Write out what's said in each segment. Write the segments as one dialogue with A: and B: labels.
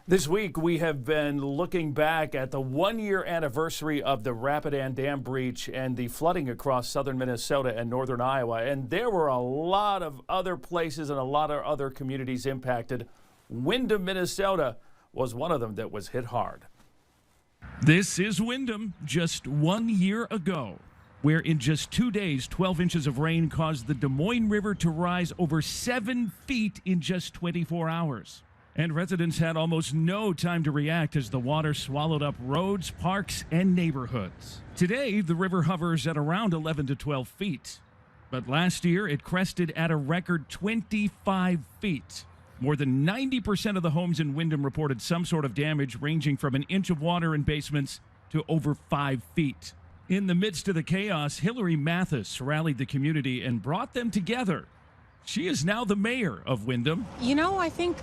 A: This week, we have been looking back at the one-year anniversary of the Rapidan Dam breach and the flooding across southern Minnesota and northern Iowa. And there were a lot of other places and a lot of other communities impacted. Windom, Minnesota was one of them that was hit hard.
B: This is Windom just 1 year ago, where in just 2 days, 12 inches of rain caused the Des Moines River to rise over 7 feet in just 24 hours. And residents had almost no time to react as the water swallowed up roads, parks, and neighborhoods. Today, the river hovers at around 11 to 12 feet. But last year, it crested at a record 25 feet. More than 90% of the homes in Windom reported some sort of damage, ranging from an inch of water in basements to over 5 feet. In the midst of the chaos, Hillary Mathis rallied the community and brought them together. She is now the mayor of Windom.
C: You know, I think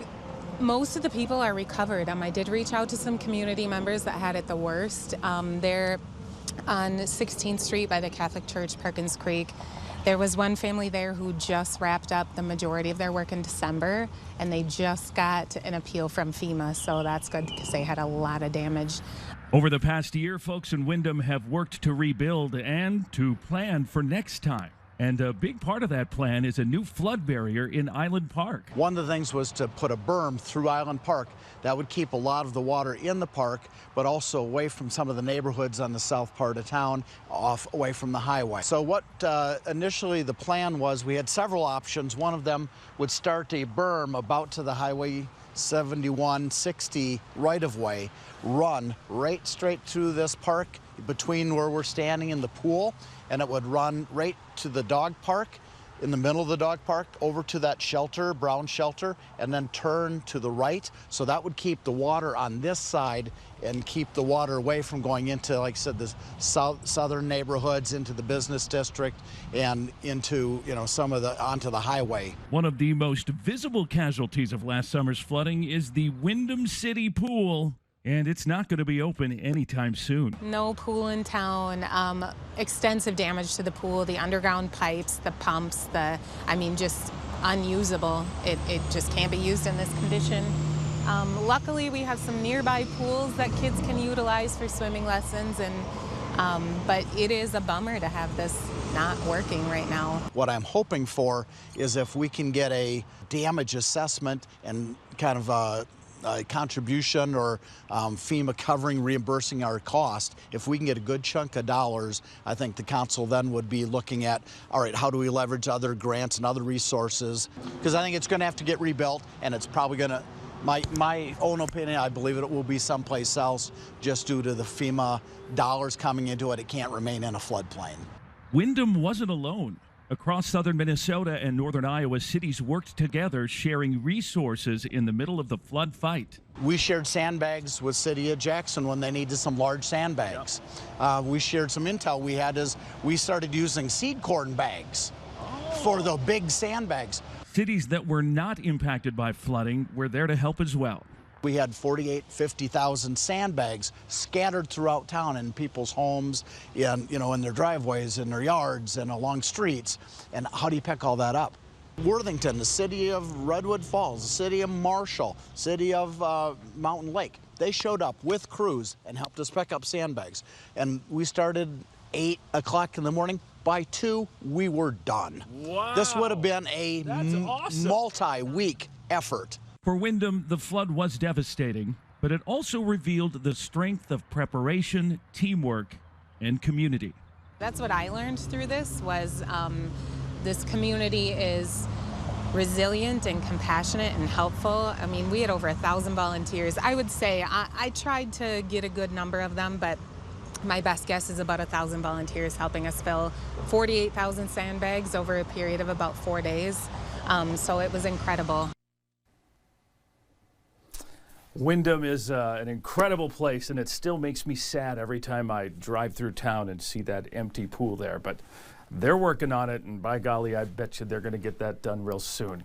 C: most of the people are recovered. I did reach out to some community members that had it the worst. They're on 16th Street by the Catholic Church, Perkins Creek. There was one family there who just wrapped up the majority of their work in December, and they just got an appeal from FEMA, so that's good because they had a lot of damage.
B: Over the past year, folks in Windom have worked to rebuild and to plan for next time. And a big part of that plan is a new flood barrier in Island Park.
D: One of the things was to put a berm through Island Park that would keep a lot of the water in the park, but also away from some of the neighborhoods on the south part of town, away from the highway. So what initially the plan was, we had several options. One of them would start a berm about to the Highway 7160 right-of-way, run right straight through this park between where we're standing and the pool, and it would run right to the dog park, in the middle of the dog park, over to that shelter, brown shelter, and then turn to the right. So that would keep the water on this side and keep the water away from going into, like I said, the southern neighborhoods, into the business district, and into, some of onto the highway.
B: One of the most visible casualties of last summer's flooding is the Windom City Pool. And it's not going to be open anytime soon.
C: No pool in town, extensive damage to the pool, the underground pipes, the pumps, just unusable. It just can't be used in this condition. Luckily, we have some nearby pools that kids can utilize for swimming lessons, but it is a bummer to have this not working right now.
D: What I'm hoping for is if we can get a damage assessment and kind of a contribution or FEMA covering, reimbursing our cost. If we can get a good chunk of dollars, I think the council then would be looking at, all right, how do we leverage other grants and other resources? Because I think it's going to have to get rebuilt, and it's probably going to, my own opinion, I believe it will be someplace else just due to the FEMA dollars coming into it. It can't remain in a floodplain.
B: Windom wasn't alone. Across southern Minnesota and northern Iowa, cities worked together, sharing resources in the middle of the flood fight.
D: We shared sandbags with City of Jackson when they needed some large sandbags. Yep. We shared some intel we had as we started using seed corn bags for the big sandbags.
B: Cities that were not impacted by flooding were there to help as well.
D: We had 50,000 sandbags scattered throughout town in people's homes, in their driveways, in their yards, and along streets. And how do you pick all that up? Worthington, the city of Redwood Falls, the city of Marshall, city of Mountain Lake, they showed up with crews and helped us pick up sandbags. And we started 8 o'clock in the morning. By 2, we were done.
A: Wow.
D: This would have been a
A: awesome.
D: multi-week effort.
B: For Windom, the flood was devastating, but it also revealed the strength of preparation, teamwork, and community.
C: That's what I learned through this was this community is resilient and compassionate and helpful. We had over 1,000 volunteers. I would say I tried to get a good number of them, but my best guess is about 1,000 volunteers helping us fill 48,000 sandbags over a period of about 4 days. So it was incredible.
A: Windom is an incredible place, and it still makes me sad every time I drive through town and see that empty pool there. But they're working on it, and by golly, I bet you they're going to get that done real soon.